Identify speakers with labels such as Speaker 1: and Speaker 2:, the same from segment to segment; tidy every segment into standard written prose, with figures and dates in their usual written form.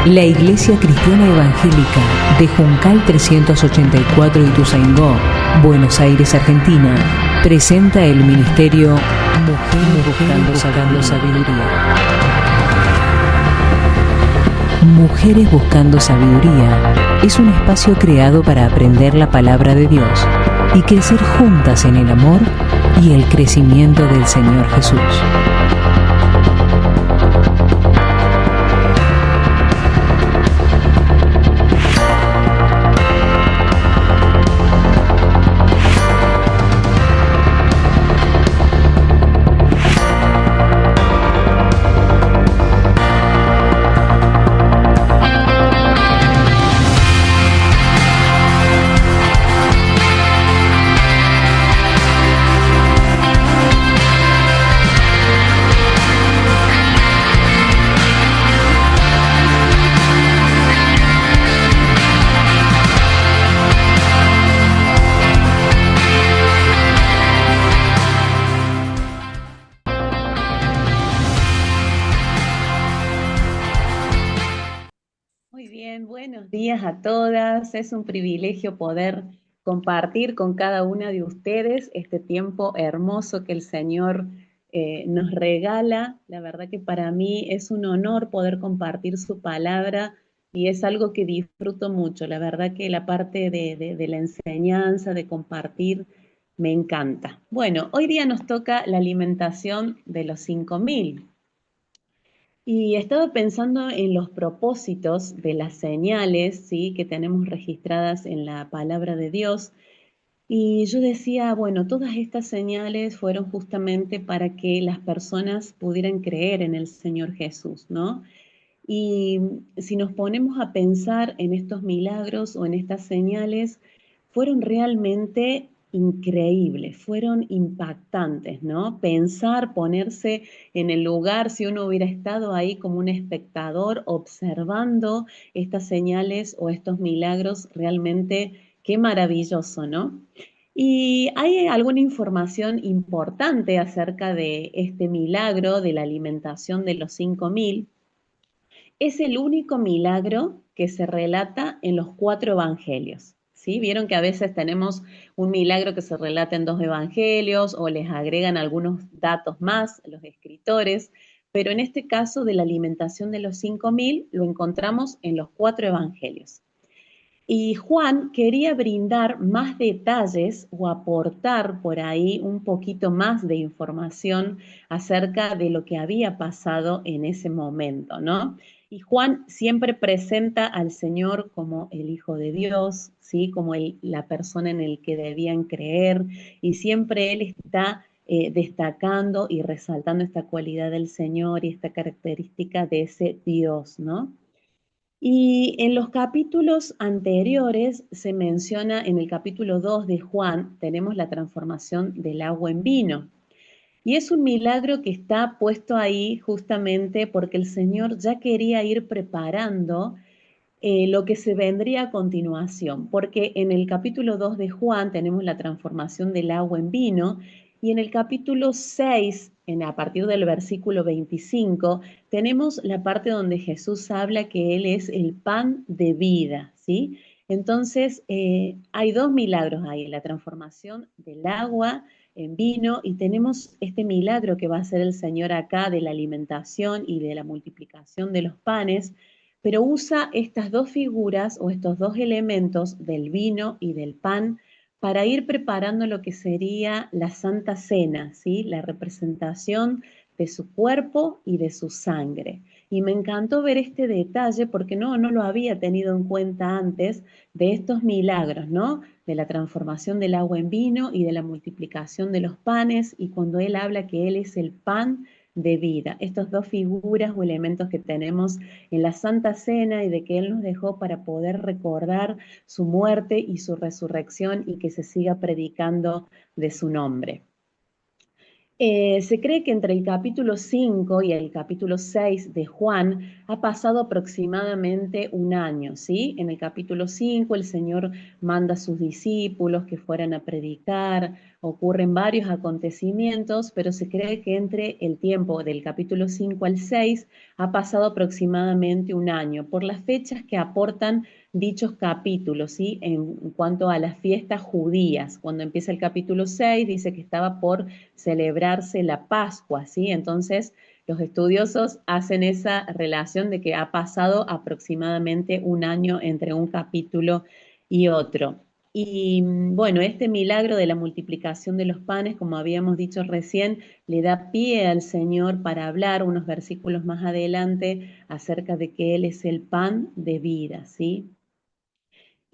Speaker 1: La Iglesia Cristiana Evangélica de Juncal 384 Ituzaingó, Buenos Aires, Argentina, presenta el ministerio Mujeres Buscando Sabiduría. Mujeres Buscando Sabiduría es un espacio creado para aprender la palabra de Dios y crecer juntas en el amor y el crecimiento del Señor Jesús.
Speaker 2: Muy bien, buenos días a todas. Es un privilegio poder compartir con cada una de ustedes este tiempo hermoso que el Señor nos regala. La verdad que para mí es un honor poder compartir su palabra y es algo que disfruto mucho. La verdad que la parte de la enseñanza, de compartir, me encanta. Bueno, hoy día nos toca la alimentación de los 5.000. Y estaba pensando en los propósitos de las señales, ¿sí?, que tenemos registradas en la palabra de Dios. Y yo decía, bueno, todas estas señales fueron justamente para que las personas pudieran creer en el Señor Jesús, ¿no? Y si nos ponemos a pensar en estos milagros o en estas señales, fueron realmente increíbles, fueron impactantes, ¿no? Pensar, ponerse en el lugar, si uno hubiera estado ahí como un espectador observando estas señales o estos milagros, realmente qué maravilloso, ¿no? Y hay alguna información importante acerca de este milagro de la alimentación de los 5.000. Es el único milagro que se relata en los 4 evangelios. ¿Sí? Vieron que a veces tenemos un milagro que se relata en 2 evangelios o les agregan algunos datos más los escritores, pero en este caso de la alimentación de los 5.000 lo encontramos en los 4 evangelios. Y Juan quería brindar más detalles o aportar por ahí un poquito más de información acerca de lo que había pasado en ese momento, ¿no? Y Juan siempre presenta al Señor como el Hijo de Dios, ¿sí? Como la persona en el que debían creer, y siempre él está destacando y resaltando esta cualidad del Señor y esta característica de ese Dios, ¿no? Y en los capítulos anteriores se menciona, en el capítulo 2 de Juan, tenemos la transformación del agua en vino. Y es un milagro que está puesto ahí justamente porque el Señor ya quería ir preparando lo que se vendría a continuación, porque en el capítulo 2 de Juan tenemos la transformación del agua en vino, y en el capítulo 6, a partir del versículo 25, tenemos la parte donde Jesús habla que Él es el pan de vida, ¿sí? Entonces, hay 2 milagros ahí, la transformación del agua en vino, y tenemos este milagro que va a hacer el Señor acá de la alimentación y de la multiplicación de los panes, pero usa estas 2 figuras o estos 2 elementos del vino y del pan para ir preparando lo que sería la Santa Cena, ¿sí? La representación de su cuerpo y de su sangre. Y me encantó ver este detalle porque no lo había tenido en cuenta antes, de estos milagros, ¿no? De la transformación del agua en vino y de la multiplicación de los panes, y cuando él habla que él es el pan de vida, estas 2 figuras o elementos que tenemos en la Santa Cena y de que Él nos dejó para poder recordar su muerte y su resurrección y que se siga predicando de su nombre. Se cree que entre el capítulo 5 y el capítulo 6 de Juan ha pasado aproximadamente un año, ¿sí? En el capítulo 5 el Señor manda a sus discípulos que fueran a predicar, ocurren varios acontecimientos, pero se cree que entre el tiempo del capítulo 5 al 6 ha pasado aproximadamente un año, por las fechas que aportan dichos capítulos, ¿sí? En cuanto a las fiestas judías. Cuando empieza el capítulo 6 dice que estaba por celebrarse la Pascua, ¿sí? Entonces, los estudiosos hacen esa relación de que ha pasado aproximadamente un año entre un capítulo y otro. Y bueno, este milagro de la multiplicación de los panes, como habíamos dicho recién, le da pie al Señor para hablar unos versículos más adelante acerca de que Él es el pan de vida, ¿sí?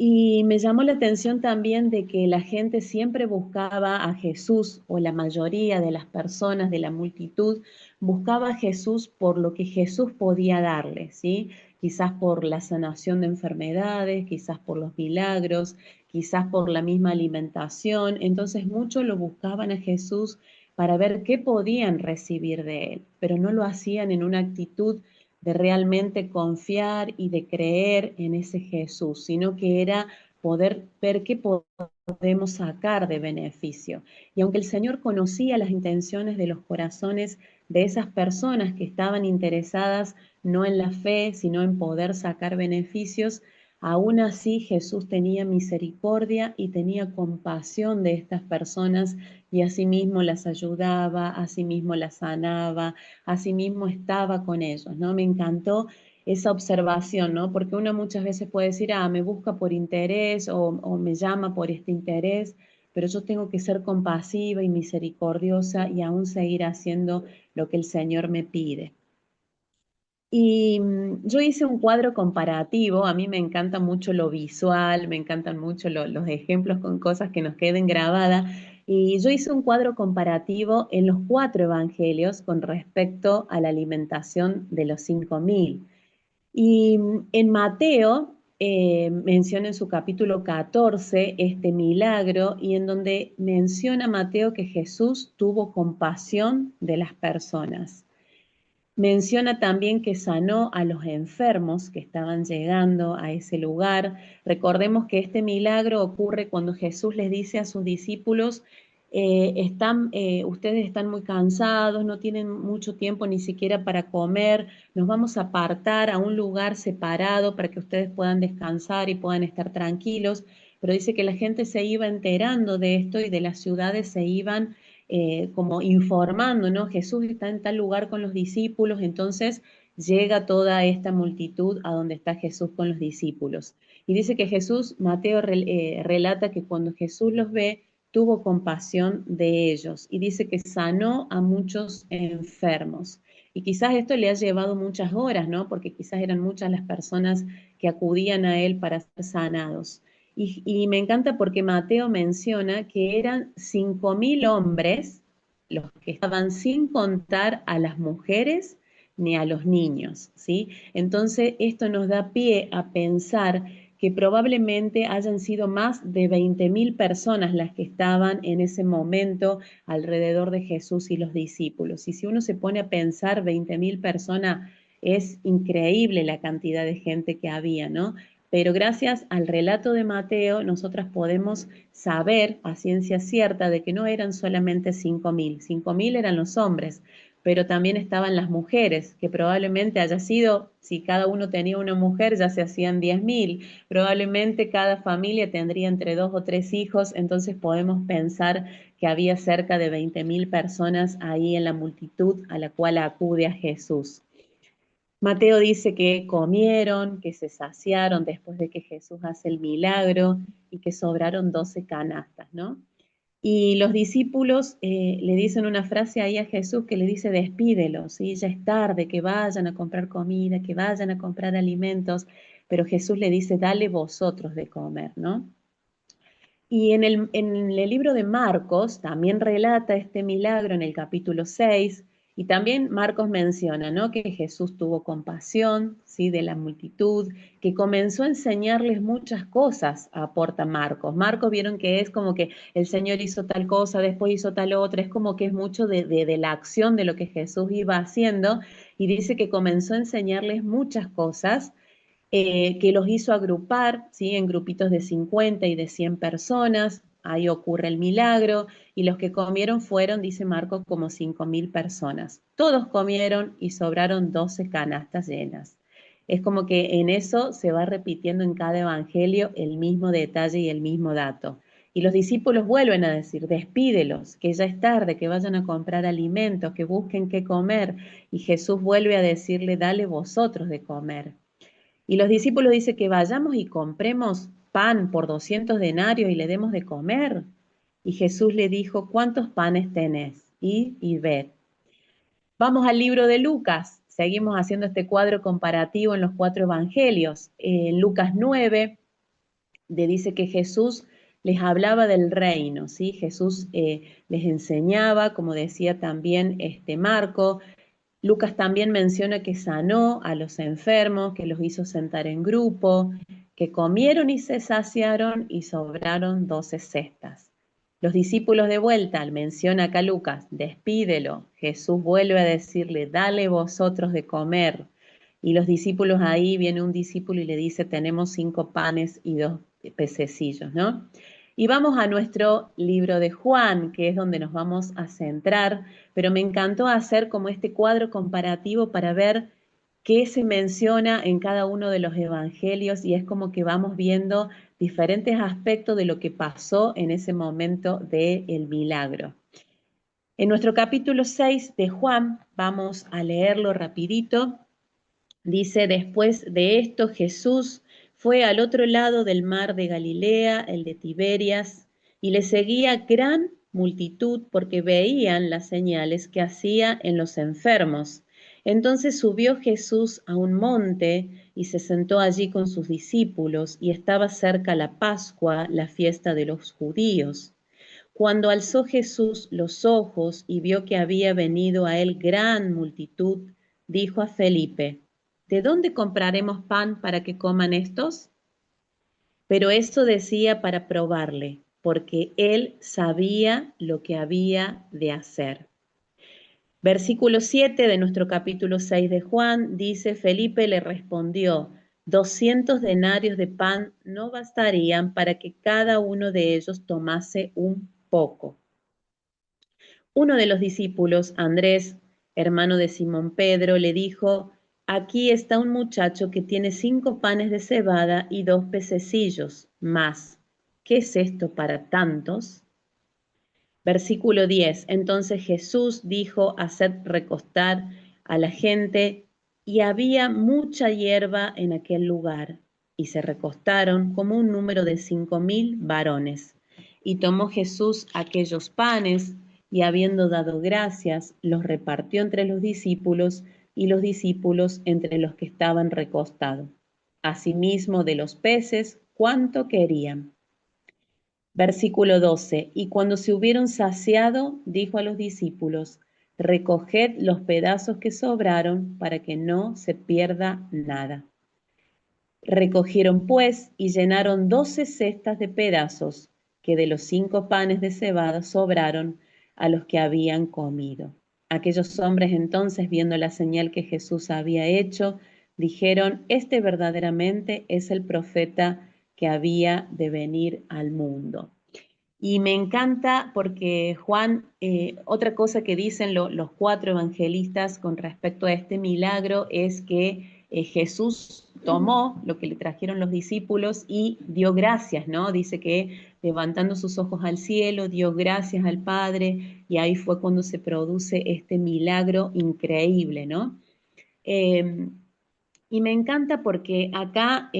Speaker 2: Y me llamó la atención también de que la gente siempre buscaba a Jesús, o la mayoría de las personas de la multitud buscaba a Jesús por lo que Jesús podía darle, ¿sí? Quizás por la sanación de enfermedades, quizás por los milagros, quizás por la misma alimentación. Entonces muchos lo buscaban a Jesús para ver qué podían recibir de él, pero no lo hacían en una actitud de realmente confiar y de creer en ese Jesús, sino que era poder ver qué podemos sacar de beneficio. Y aunque el Señor conocía las intenciones de los corazones de esas personas que estaban interesadas no en la fe, sino en poder sacar beneficios, aún así Jesús tenía misericordia y tenía compasión de estas personas y asimismo las ayudaba, asimismo las sanaba, asimismo estaba con ellos, ¿no? Me encantó esa observación, ¿no? Porque uno muchas veces puede decir, me busca por interés o me llama por este interés, pero yo tengo que ser compasiva y misericordiosa y aún seguir haciendo lo que el Señor me pide. Y yo hice un cuadro comparativo, a mí me encanta mucho lo visual, me encantan mucho los ejemplos con cosas que nos queden grabadas, y yo hice un cuadro comparativo en los cuatro evangelios con respecto a la alimentación de los 5.000. Y en Mateo menciona en su capítulo 14 este milagro y en donde menciona Mateo que Jesús tuvo compasión de las personas. Menciona también que sanó a los enfermos que estaban llegando a ese lugar. Recordemos que este milagro ocurre cuando Jesús les dice a sus discípulos, ustedes están muy cansados, no tienen mucho tiempo ni siquiera para comer, nos vamos a apartar a un lugar separado para que ustedes puedan descansar y puedan estar tranquilos. Pero dice que la gente se iba enterando de esto y de las ciudades se iban como informando, ¿no? Jesús está en tal lugar con los discípulos, entonces llega toda esta multitud a donde está Jesús con los discípulos. Y dice que Jesús, Mateo relata que cuando Jesús los ve, tuvo compasión de ellos y dice que sanó a muchos enfermos. Y quizás esto le ha llevado muchas horas, ¿no? Porque quizás eran muchas las personas que acudían a él para ser sanados. Y me encanta porque Mateo menciona que eran 5.000 hombres los que estaban sin contar a las mujeres ni a los niños, ¿sí? Entonces esto nos da pie a pensar que probablemente hayan sido más de 20.000 personas las que estaban en ese momento alrededor de Jesús y los discípulos. Y si uno se pone a pensar 20.000 personas, es increíble la cantidad de gente que había, ¿no? Pero gracias al relato de Mateo, nosotras podemos saber a ciencia cierta de que no eran solamente 5.000, 5.000 eran los hombres, pero también estaban las mujeres, que probablemente haya sido, si cada uno tenía una mujer, ya se hacían 10.000, probablemente cada familia tendría entre 2 o 3 hijos, entonces podemos pensar que había cerca de 20.000 personas ahí en la multitud a la cual acude a Jesús. Mateo dice que comieron, que se saciaron después de que Jesús hace el milagro y que sobraron 12 canastas, ¿no? Y los discípulos le dicen una frase ahí a Jesús que le dice, despídelos, ¿sí? Ya es tarde, que vayan a comprar comida, que vayan a comprar alimentos, pero Jesús le dice, dale vosotros de comer, ¿no? Y en el libro de Marcos también relata este milagro en el capítulo 6, Y también Marcos menciona, ¿no?, que Jesús tuvo compasión, ¿sí?, de la multitud, que comenzó a enseñarles muchas cosas, aporta Marcos. Marcos vieron que es como que el Señor hizo tal cosa, después hizo tal otra, es como que es mucho de la acción de lo que Jesús iba haciendo, y dice que comenzó a enseñarles muchas cosas, que los hizo agrupar, ¿sí?, en grupitos de 50 y de 100 personas. Ahí ocurre el milagro, y los que comieron fueron, dice Marcos, como 5.000 personas. Todos comieron y sobraron 12 canastas llenas. Es como que en eso se va repitiendo en cada evangelio el mismo detalle y el mismo dato. Y los discípulos vuelven a decir, despídelos, que ya es tarde, que vayan a comprar alimentos, que busquen qué comer. Y Jesús vuelve a decirle, dale vosotros de comer. Y los discípulos dicen que vayamos y compremos pan por 200 denarios y le demos de comer. Y Jesús le dijo, ¿cuántos panes tenés? Y ved. Vamos al libro de Lucas. Seguimos haciendo este cuadro comparativo en los 4 evangelios. En Lucas 9, dice que Jesús les hablaba del reino, ¿sí? Jesús les enseñaba, como decía también Marco. Lucas también menciona que sanó a los enfermos, que los hizo sentar en grupo, que comieron y se saciaron y sobraron 12 cestas. Los discípulos de vuelta, menciona acá Lucas, despídelo. Jesús vuelve a decirle, dale vosotros de comer. Y los discípulos ahí, viene un discípulo y le dice, tenemos 5 panes y 2 pececillos, ¿no? Y vamos a nuestro libro de Juan, que es donde nos vamos a centrar, pero me encantó hacer como este cuadro comparativo para ver qué se menciona en cada uno de los evangelios, y es como que vamos viendo diferentes aspectos de lo que pasó en ese momento del milagro. En nuestro capítulo 6 de Juan, vamos a leerlo rapidito, dice, después de esto Jesús fue al otro lado del mar de Galilea, el de Tiberias, y le seguía gran multitud porque veían las señales que hacía en los enfermos. Entonces subió Jesús a un monte y se sentó allí con sus discípulos, y estaba cerca la Pascua, la fiesta de los judíos. Cuando alzó Jesús los ojos y vio que había venido a él gran multitud, dijo a Felipe, ¿de dónde compraremos pan para que coman estos? Pero esto decía para probarle, porque él sabía lo que había de hacer. Versículo 7 de nuestro capítulo 6 de Juan dice, Felipe le respondió, 200 denarios de pan no bastarían para que cada uno de ellos tomase un poco. Uno de los discípulos, Andrés, hermano de Simón Pedro, le dijo, aquí está un muchacho que tiene 5 panes de cebada y 2 pececillos, más. ¿Qué es esto para tantos? Versículo 10. Entonces Jesús dijo, haced recostar a la gente, y había mucha hierba en aquel lugar, y se recostaron como un número de 5.000 varones. Y tomó Jesús aquellos panes, y habiendo dado gracias, los repartió entre los discípulos, y los discípulos entre los que estaban recostados. Asimismo de los peces, cuánto querían. Versículo 12. Y cuando se hubieron saciado, dijo a los discípulos, recoged los pedazos que sobraron para que no se pierda nada. Recogieron pues y llenaron 12 cestas de pedazos que de los 5 panes de cebada sobraron a los que habían comido. Aquellos hombres entonces, viendo la señal que Jesús había hecho, dijeron, este verdaderamente es el profeta que había de venir al mundo. Y me encanta porque Juan, otra cosa que dicen los 4 evangelistas con respecto a este milagro es que Jesús tomó lo que le trajeron los discípulos y dio gracias, ¿no? Dice que levantando sus ojos al cielo, dio gracias al Padre, y ahí fue cuando se produce este milagro increíble, ¿no? Y me encanta porque acá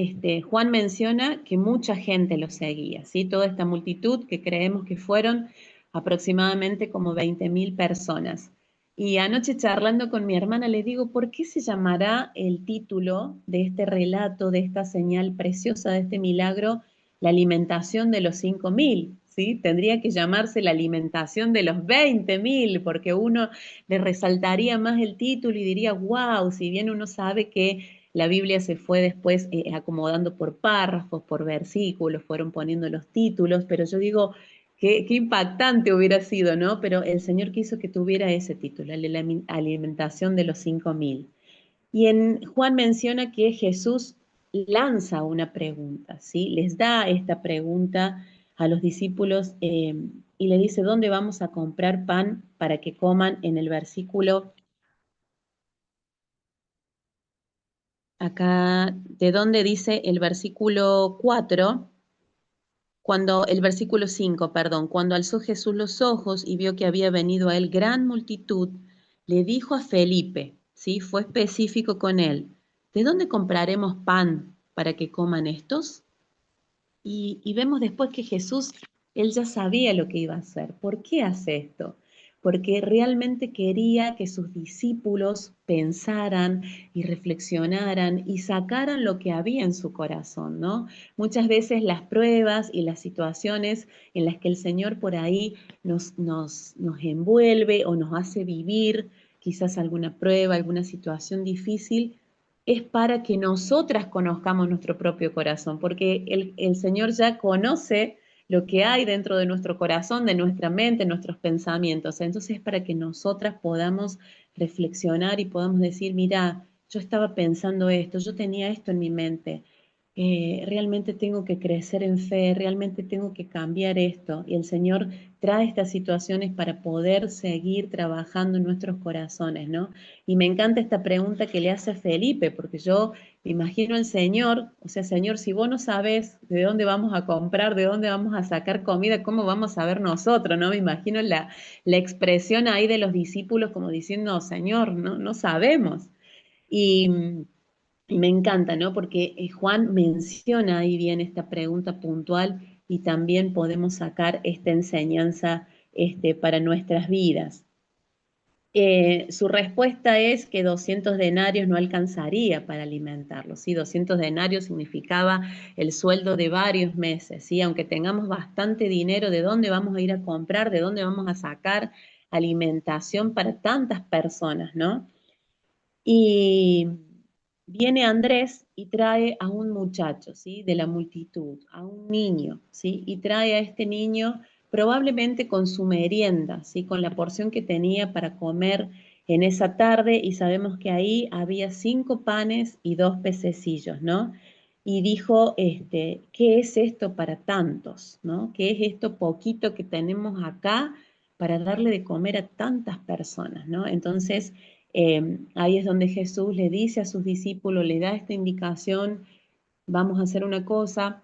Speaker 2: Juan menciona que mucha gente lo seguía, ¿sí? Toda esta multitud que creemos que fueron aproximadamente como 20.000 personas. Y anoche charlando con mi hermana le digo, ¿por qué se llamará el título de este relato, de esta señal preciosa, de este milagro, la alimentación de los 5.000? ¿sí? Tendría que llamarse la alimentación de los 20.000, porque uno le resaltaría más el título y diría, wow, si bien uno sabe que la Biblia se fue después acomodando por párrafos, por versículos, fueron poniendo los títulos, pero yo digo, qué impactante hubiera sido, ¿no? Pero el Señor quiso que tuviera ese título, la alimentación de los 5.000. Y en Juan menciona que Jesús lanza una pregunta, ¿sí? Les da esta pregunta a los discípulos y le dice, ¿dónde vamos a comprar pan para que coman? En el versículo, acá, ¿de dónde dice el versículo 4? El versículo 5, perdón, cuando alzó Jesús los ojos y vio que había venido a él gran multitud, le dijo a Felipe, ¿sí? Fue específico con él, ¿de dónde compraremos pan para que coman estos? Y vemos después que Jesús, él ya sabía lo que iba a hacer. ¿Por qué hace esto? Porque realmente quería que sus discípulos pensaran y reflexionaran y sacaran lo que había en su corazón, ¿no? Muchas veces las pruebas y las situaciones en las que el Señor por ahí nos envuelve o nos hace vivir quizás alguna prueba, alguna situación difícil, es para que nosotras conozcamos nuestro propio corazón, porque el Señor ya conoce lo que hay dentro de nuestro corazón, de nuestra mente, nuestros pensamientos. Entonces es para que nosotras podamos reflexionar y podamos decir, mira, yo estaba pensando esto, yo tenía esto en mi mente, realmente tengo que crecer en fe, realmente tengo que cambiar esto. Y el Señor trae estas situaciones para poder seguir trabajando en nuestros corazones, ¿no? Y me encanta esta pregunta que le hace Felipe, porque yo me imagino al Señor, o sea, Señor, si vos no sabes de dónde vamos a comprar, de dónde vamos a sacar comida, ¿cómo vamos a ver nosotros? ¿No? Me imagino la expresión ahí de los discípulos como diciendo, Señor, no sabemos. Y, y me encanta, ¿no? Porque Juan menciona ahí bien esta pregunta puntual y también podemos sacar esta enseñanza para nuestras vidas. Su respuesta es que 200 denarios no alcanzaría para alimentarlos, ¿sí? 200 denarios significaba el sueldo de varios meses, ¿sí? Aunque tengamos bastante dinero, ¿de dónde vamos a ir a comprar? ¿De dónde vamos a sacar alimentación para tantas personas, ¿no? Y viene Andrés y trae a un muchacho, ¿sí? De la multitud, a un niño, ¿sí? Y trae a este niño probablemente con su merienda, ¿sí? Con la porción que tenía para comer en esa tarde y sabemos que ahí había 5 panes y 2 pececillos, ¿no? Y dijo, ¿qué es esto para tantos, ¿no? ¿Qué es esto poquito que tenemos acá para darle de comer a tantas personas, ¿no? Entonces, ahí es donde Jesús le dice a sus discípulos, le da esta indicación, vamos a hacer una cosa,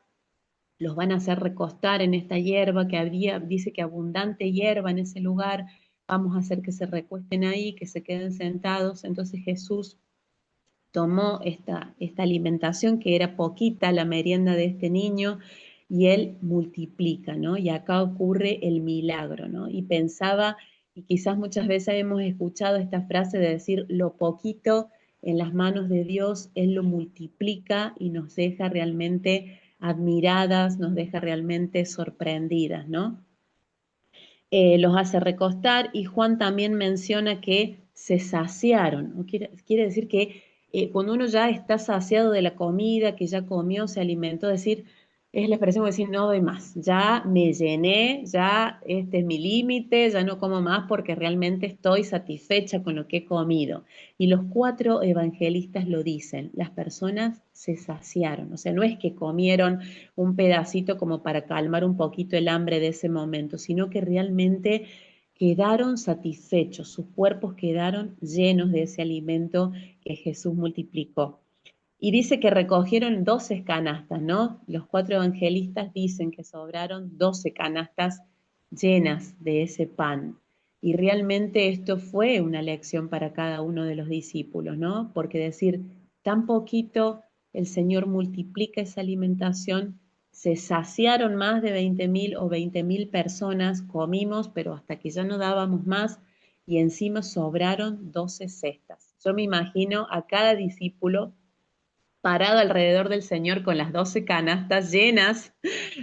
Speaker 2: los van a hacer recostar en esta hierba que había, dice que abundante hierba en ese lugar, vamos a hacer que se recuesten ahí, que se queden sentados. Entonces Jesús tomó esta alimentación que era poquita, la merienda de este niño, y él multiplica, ¿no? Y acá ocurre el milagro, ¿no? Y pensaba, y quizás muchas veces hemos escuchado esta frase de decir, lo poquito en las manos de Dios, Él lo multiplica y nos deja realmente admiradas, nos deja realmente sorprendidas, ¿no? Los hace recostar y Juan también menciona que se saciaron, ¿no? Quiere decir que cuando uno ya está saciado de la comida, que ya comió, se alimentó, decir, es la expresión de decir, no doy más, ya me llené, ya este es mi límite, ya no como más porque realmente estoy satisfecha con lo que he comido. Y los 4 evangelistas lo dicen, las personas se saciaron, o sea, no es que comieron un pedacito como para calmar un poquito el hambre de ese momento, sino que realmente quedaron satisfechos, sus cuerpos quedaron llenos de ese alimento que Jesús multiplicó. Y dice que recogieron 12 canastas, ¿no? Los 4 evangelistas dicen que sobraron 12 canastas llenas de ese pan. Y realmente esto fue una lección para cada uno de los discípulos, ¿no? Porque decir tan poquito, el Señor multiplica esa alimentación, se saciaron más de 20.000 o 20.000 personas, comimos, pero hasta que ya no dábamos más, y encima sobraron 12 cestas. Yo me imagino a cada discípulo parado alrededor del Señor con las 12 canastas llenas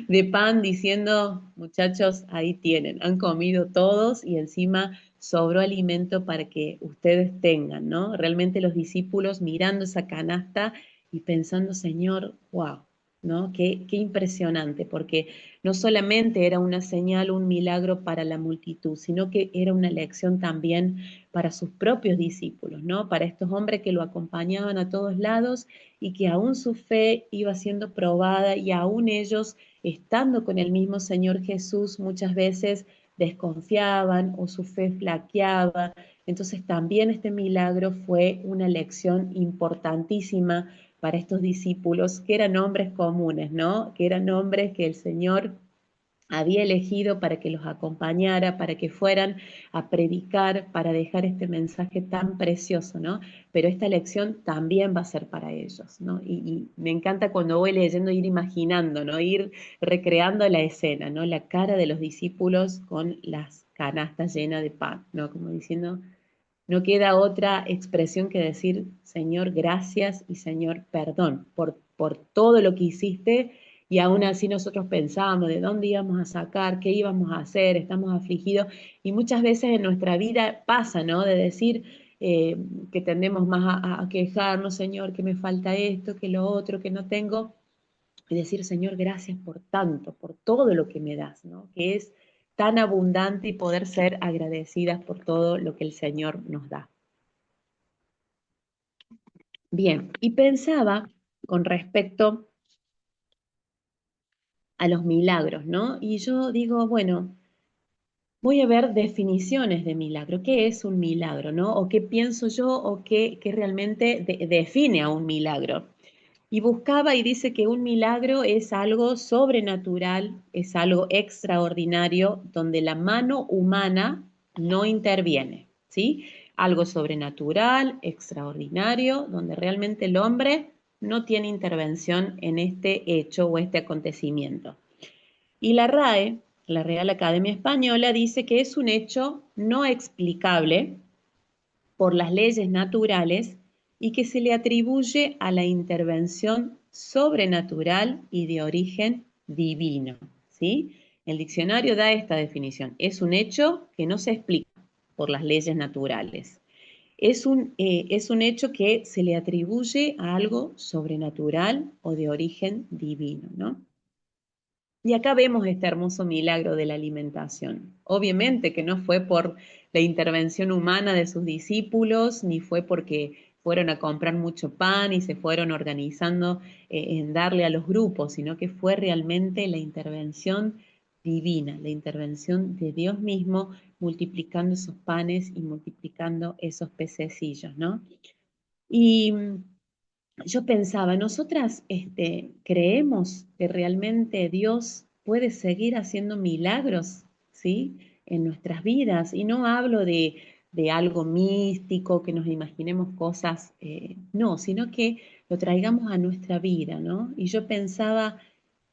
Speaker 2: de pan, diciendo, muchachos, ahí tienen, han comido todos y encima sobró alimento para que ustedes tengan, ¿no? Realmente los discípulos mirando esa canasta y pensando, Señor, wow, ¿no? Qué impresionante, porque no solamente era una señal, un milagro para la multitud, sino que era una lección también para sus propios discípulos, ¿no? Para estos hombres que lo acompañaban a todos lados y que aún su fe iba siendo probada y aún ellos, estando con el mismo Señor Jesús, muchas veces desconfiaban o su fe flaqueaba. Entonces también este milagro fue una lección importantísima para estos discípulos, que eran hombres comunes, ¿no? Que eran hombres que el Señor había elegido para que los acompañara, para que fueran a predicar, para dejar este mensaje tan precioso, ¿no? Pero esta lección también va a ser para ellos, ¿no? Y me encanta cuando voy leyendo, ir imaginando, ¿no? Ir recreando la escena, ¿no? La cara de los discípulos con las canastas llenas de pan, ¿no? Como diciendo, no queda otra expresión que decir, Señor, gracias y Señor, perdón por todo lo que hiciste y aún así nosotros pensábamos de dónde íbamos a sacar, qué íbamos a hacer, estamos afligidos y muchas veces en nuestra vida pasa, ¿no? De decir que tendemos más a quejarnos, Señor, que me falta esto, que lo otro, que no tengo, y decir, Señor, gracias por tanto, por todo lo que me das, ¿no? Que es tan abundante y poder ser agradecidas por todo lo que el Señor nos da. Bien, y pensaba con respecto a los milagros, ¿no? Y yo digo, bueno, voy a ver definiciones de milagro. ¿Qué es un milagro, no? O qué pienso yo o qué realmente define a un milagro. Y buscaba y dice que un milagro es algo sobrenatural, es algo extraordinario, donde la mano humana no interviene, ¿sí? Algo sobrenatural, extraordinario, donde realmente el hombre no tiene intervención en este hecho o este acontecimiento. Y la RAE, la Real Academia Española, dice que es un hecho no explicable por las leyes naturales y que se le atribuye a la intervención sobrenatural y de origen divino, ¿sí? El diccionario da esta definición. Es un hecho que no se explica por las leyes naturales. Es un hecho que se le atribuye a algo sobrenatural o de origen divino, ¿no? Y acá vemos este hermoso milagro de la alimentación. Obviamente que no fue por la intervención humana de sus discípulos, ni fue porque fueron a comprar mucho pan y se fueron organizando en darle a los grupos, sino que fue realmente la intervención divina, la intervención de Dios mismo multiplicando esos panes y multiplicando esos pececillos, ¿no? Y yo pensaba, nosotras creemos que realmente Dios puede seguir haciendo milagros, ¿sí? En nuestras vidas. Y no hablo de algo místico, que nos imaginemos cosas, no, sino que lo traigamos a nuestra vida, ¿no? Y yo pensaba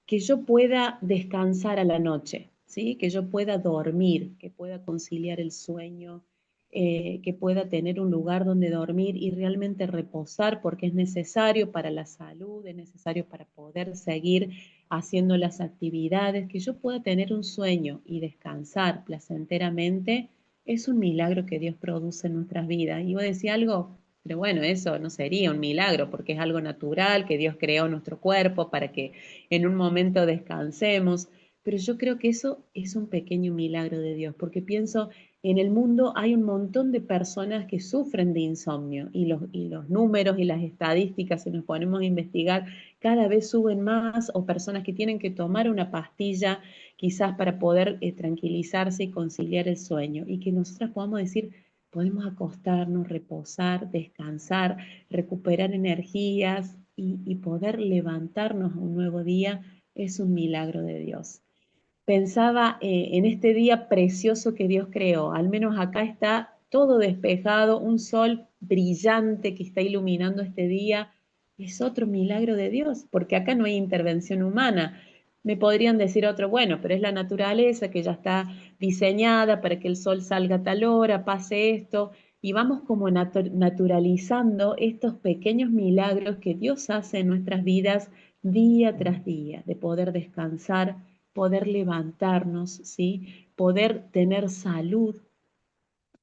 Speaker 2: que yo pueda descansar a la noche, ¿sí? Que yo pueda dormir, que pueda conciliar el sueño, que pueda tener un lugar donde dormir y realmente reposar porque es necesario para la salud, es necesario para poder seguir haciendo las actividades, que yo pueda tener un sueño y descansar placenteramente, es un milagro que Dios produce en nuestras vidas. Y vos decís algo, pero bueno, eso no sería un milagro porque es algo natural que Dios creó nuestro cuerpo para que en un momento descansemos. Pero yo creo que eso es un pequeño milagro de Dios, porque pienso, en el mundo hay un montón de personas que sufren de insomnio y los números y las estadísticas, si nos ponemos a investigar, cada vez suben más o personas que tienen que tomar una pastilla quizás para poder tranquilizarse y conciliar el sueño y que nosotros podamos decir, podemos acostarnos, reposar, descansar, recuperar energías y poder levantarnos a un nuevo día es un milagro de Dios. Pensaba en este día precioso que Dios creó. Al menos acá está todo despejado, un sol brillante que está iluminando este día. Es otro milagro de Dios, porque acá no hay intervención humana. Me podrían decir otro, bueno, pero es la naturaleza que ya está diseñada para que el sol salga a tal hora, pase esto. y vamos como naturalizando estos pequeños milagros que Dios hace en nuestras vidas día tras día, de poder descansar, poder levantarnos, ¿sí? Poder tener salud,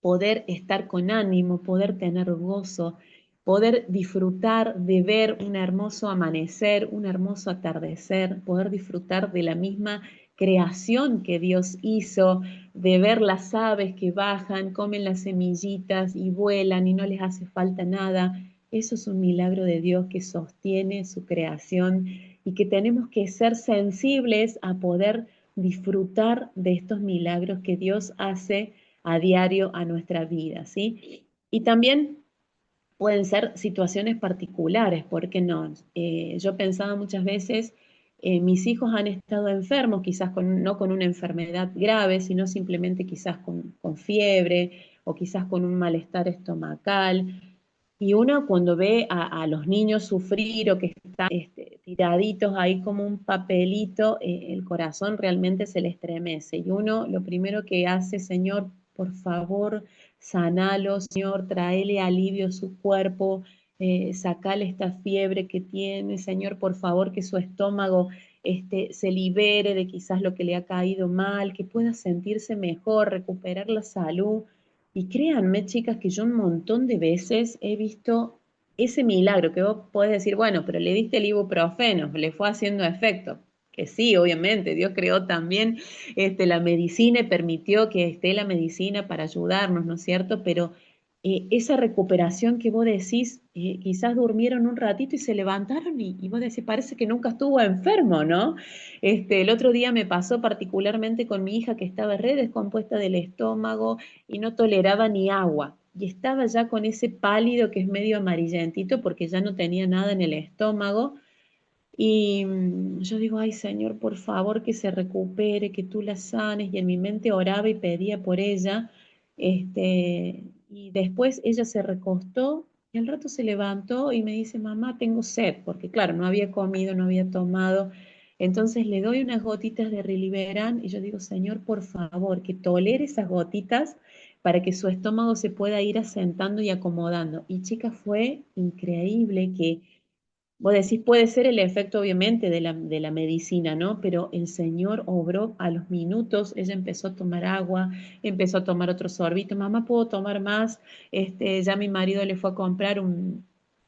Speaker 2: poder estar con ánimo, poder tener gozo, poder disfrutar de ver un hermoso amanecer, un hermoso atardecer, poder disfrutar de la misma creación que Dios hizo, de ver las aves que bajan, comen las semillitas y vuelan y no les hace falta nada. Eso es un milagro de Dios que sostiene su creación y que tenemos que ser sensibles a poder disfrutar de estos milagros que Dios hace a diario a nuestra vida, ¿sí? Y también pueden ser situaciones particulares, ¿por qué no? Yo pensaba muchas veces, mis hijos han estado enfermos, quizás no con una enfermedad grave, sino simplemente quizás con fiebre o quizás con un malestar estomacal. Y uno cuando ve a los niños sufrir o que están tiraditos ahí como un papelito, el corazón realmente se le estremece. Y uno lo primero que hace, Señor, por favor, sanalo, Señor, tráele alivio a su cuerpo, sacale esta fiebre que tiene, Señor, por favor, que su estómago se libere de quizás lo que le ha caído mal, que pueda sentirse mejor, recuperar la salud. Y créanme, chicas, que yo un montón de veces he visto ese milagro que vos podés decir, bueno, pero le diste el ibuprofeno, le fue haciendo efecto. Que sí, obviamente, Dios creó también la medicina y permitió que esté la medicina para ayudarnos, ¿no es cierto? Pero esa recuperación que vos decís, quizás durmieron un ratito y se levantaron y vos decís, parece que nunca estuvo enfermo, ¿no? El otro día me pasó particularmente con mi hija que estaba re descompuesta del estómago y no toleraba ni agua. Y estaba ya con ese pálido que es medio amarillentito porque ya no tenía nada en el estómago. Y yo digo, ay Señor, por favor que se recupere, que tú la sanes. Y en mi mente oraba y pedía por ella. Y después ella se recostó y al rato se levantó y me dice, mamá, tengo sed, porque claro, no había comido, no había tomado. Entonces le doy unas gotitas de Reliberan y yo digo, Señor, por favor, que tolere esas gotitas para que su estómago se pueda ir asentando y acomodando. Y chica, fue increíble que vos decís, puede ser el efecto obviamente de la medicina, ¿no? Pero el Señor obró a los minutos, ella empezó a tomar agua, empezó a tomar otro sorbito, mamá, ¿puedo tomar más? Ya mi marido le fue a comprar un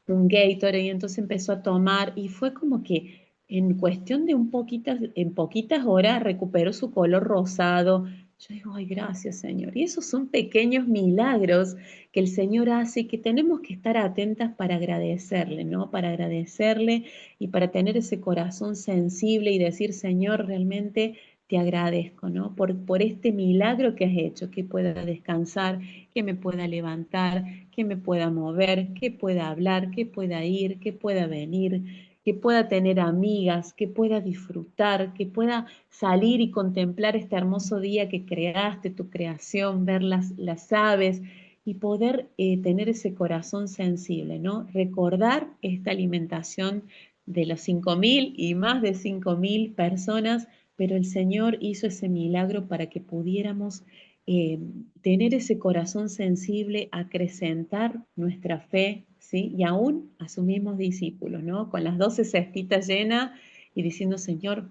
Speaker 2: Gatorade y entonces empezó a tomar y fue como que en cuestión de en poquitas horas recuperó su color rosado. Yo digo, ay, gracias, Señor. Y esos son pequeños milagros que el Señor hace y que tenemos que estar atentas para agradecerle, ¿no? Para agradecerle y para tener ese corazón sensible y decir, Señor, realmente te agradezco, ¿no? Por este milagro que has hecho, que pueda descansar, que me pueda levantar, que me pueda mover, que pueda hablar, que pueda ir, que pueda venir, que pueda tener amigas, que pueda disfrutar, que pueda salir y contemplar este hermoso día que creaste, tu creación, ver las aves, y poder tener ese corazón sensible, ¿no? Recordar esta alimentación de los 5.000 y más de 5.000 personas, pero el Señor hizo ese milagro para que pudiéramos eh, tener ese corazón sensible, acrecentar nuestra fe, ¿sí? Y aún asumimos discípulos, ¿no? Con las 12 cestitas llenas y diciendo, Señor,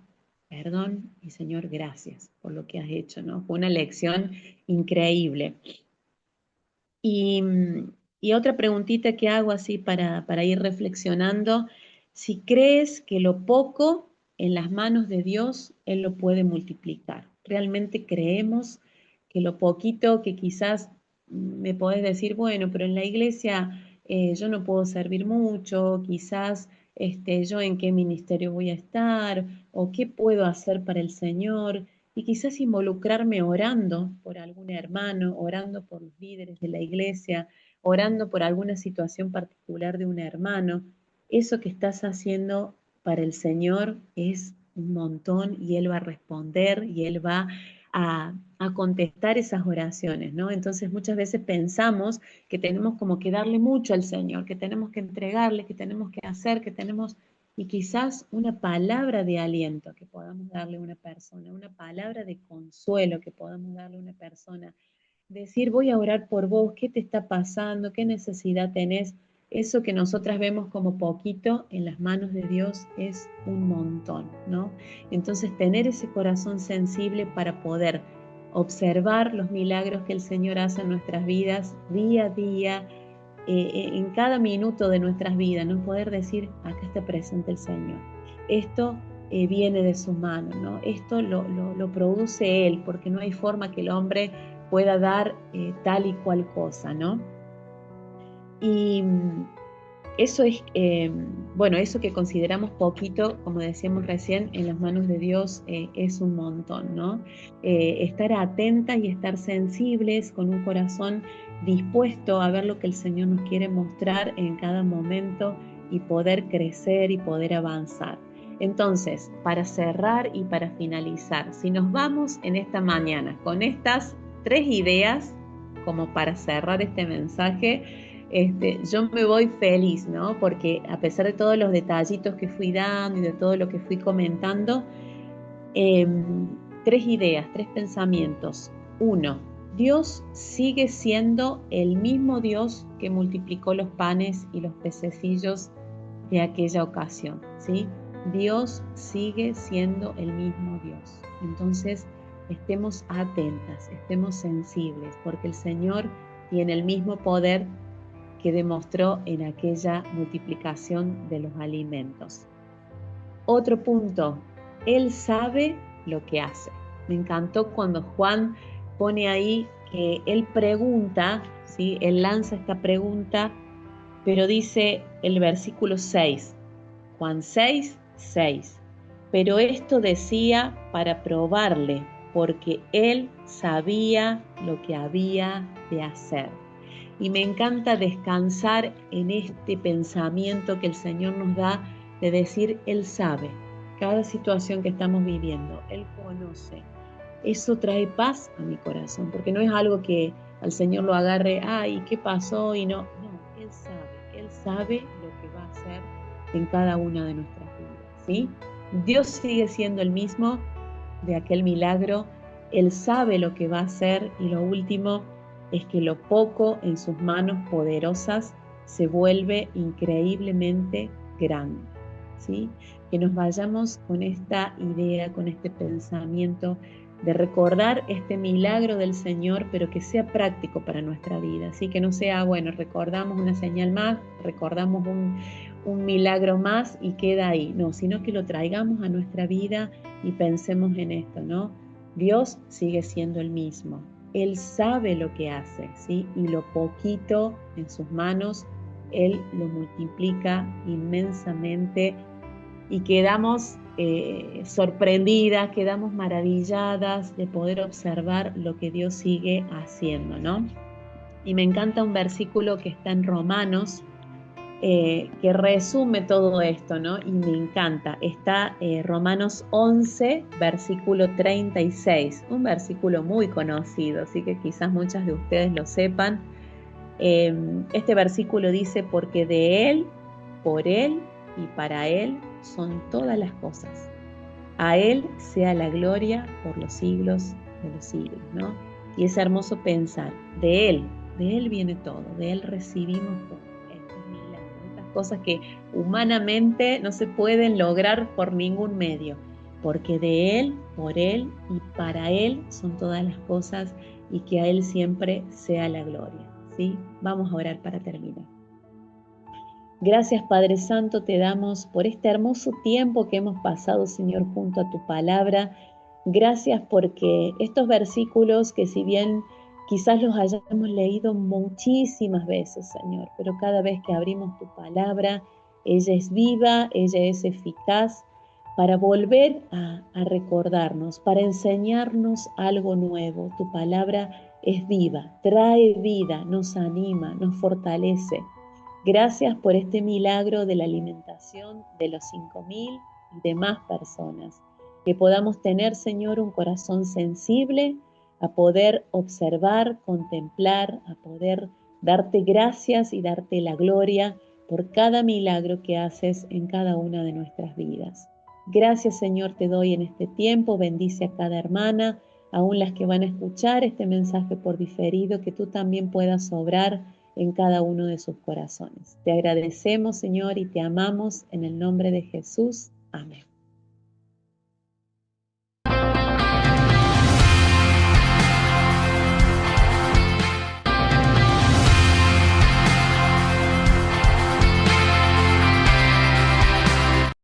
Speaker 2: perdón y Señor, gracias por lo que has hecho, ¿no? Fue una lección increíble. Y, y otra preguntita que hago así para ir reflexionando, si crees que lo poco en las manos de Dios, Él lo puede multiplicar. ¿Realmente creemos que lo poquito que quizás me podés decir, bueno, pero en la iglesia yo no puedo servir mucho, quizás yo en qué ministerio voy a estar o qué puedo hacer para el Señor? Y quizás involucrarme orando por algún hermano, orando por los líderes de la iglesia, orando por alguna situación particular de un hermano. Eso que estás haciendo para el Señor es un montón y Él va a responder y Él va a contestar esas oraciones, ¿no? Entonces muchas veces pensamos que tenemos como que darle mucho al Señor, que tenemos que entregarle, que tenemos que hacer, que tenemos y quizás una palabra de aliento que podamos darle a una persona, una palabra de consuelo que podamos darle a una persona, decir, voy a orar por vos, ¿qué te está pasando? ¿Qué necesidad tenés? Eso que nosotras vemos como poquito en las manos de Dios es un montón, ¿no? Entonces, tener ese corazón sensible para poder observar los milagros que el Señor hace en nuestras vidas día a día, en cada minuto de nuestras vidas, ¿no? Poder decir, acá está presente el Señor. Esto viene de su mano, ¿no? Esto lo produce Él, porque no hay forma que el hombre pueda dar tal y cual cosa, ¿no? Y eso es, bueno, eso que consideramos poquito, como decíamos recién, en las manos de Dios es un montón, ¿no? Estar atentas y estar sensibles con un corazón dispuesto a ver lo que el Señor nos quiere mostrar en cada momento y poder crecer y poder avanzar. Entonces, para cerrar y para finalizar, si nos vamos en esta mañana con estas 3 ideas, como para cerrar este mensaje, yo me voy feliz, ¿no? Porque a pesar de todos los detallitos que fui dando y de todo lo que fui comentando, 3 ideas, 3 pensamientos. 1, Dios sigue siendo el mismo Dios que multiplicó los panes y los pececillos de aquella ocasión, ¿sí? Dios sigue siendo el mismo Dios. Entonces, estemos atentas, estemos sensibles, porque el Señor tiene el mismo poder que demostró en aquella multiplicación de los alimentos. Otro punto, Él sabe lo que hace. Me encantó cuando Juan pone ahí que Él pregunta, ¿sí? Él lanza esta pregunta, pero dice el versículo 6, Juan 6, 6. Pero esto decía para probarle, porque Él sabía lo que había de hacer. Y me encanta descansar en este pensamiento que el Señor nos da de decir, Él sabe cada situación que estamos viviendo, Él conoce. Eso trae paz a mi corazón, porque no es algo que al Señor lo agarre, ay, ¿qué pasó? Y no, Él sabe lo que va a hacer en cada una de nuestras vidas, ¿sí? Dios sigue siendo el mismo de aquel milagro, Él sabe lo que va a hacer y lo último es que lo poco en sus manos poderosas se vuelve increíblemente grande, ¿sí? Que nos vayamos con esta idea, con este pensamiento de recordar este milagro del Señor, pero que sea práctico para nuestra vida, así que no sea, bueno, recordamos una señal más, recordamos un milagro más y queda ahí, no, sino que lo traigamos a nuestra vida y pensemos en esto, ¿no? Dios sigue siendo el mismo, Él sabe lo que hace, ¿sí? Y lo poquito en sus manos, Él lo multiplica inmensamente y quedamos sorprendidas, quedamos maravilladas de poder observar lo que Dios sigue haciendo, ¿no? Y me encanta un versículo que está en Romanos, que resume todo esto, ¿no? Y me encanta. Está Romanos 11, versículo 36, un versículo muy conocido, así que quizás muchas de ustedes lo sepan. Este versículo dice, porque de Él, por Él y para Él son todas las cosas. A Él sea la gloria por los siglos de los siglos, ¿no? Y es hermoso pensar, de Él viene todo, de Él recibimos todo. Cosas que humanamente no se pueden lograr por ningún medio, porque de Él, por Él y para Él son todas las cosas y que a Él siempre sea la gloria, ¿sí? Vamos a orar para terminar. Gracias, Padre Santo, te damos por este hermoso tiempo que hemos pasado, Señor, junto a tu palabra. Gracias porque estos versículos que si bien quizás los hayamos leído muchísimas veces, Señor, pero cada vez que abrimos tu palabra, ella es viva, ella es eficaz para volver a recordarnos, para enseñarnos algo nuevo. Tu palabra es viva, trae vida, nos anima, nos fortalece. Gracias por este milagro de la alimentación de los 5.000 y demás personas. Que podamos tener, Señor, un corazón sensible a poder observar, contemplar, a poder darte gracias y darte la gloria por cada milagro que haces en cada una de nuestras vidas. Gracias, Señor, te doy en este tiempo. Bendice a cada hermana, aún las que van a escuchar este mensaje por diferido, que tú también puedas obrar en cada uno de sus corazones. Te agradecemos, Señor, y te amamos en el nombre de Jesús. Amén.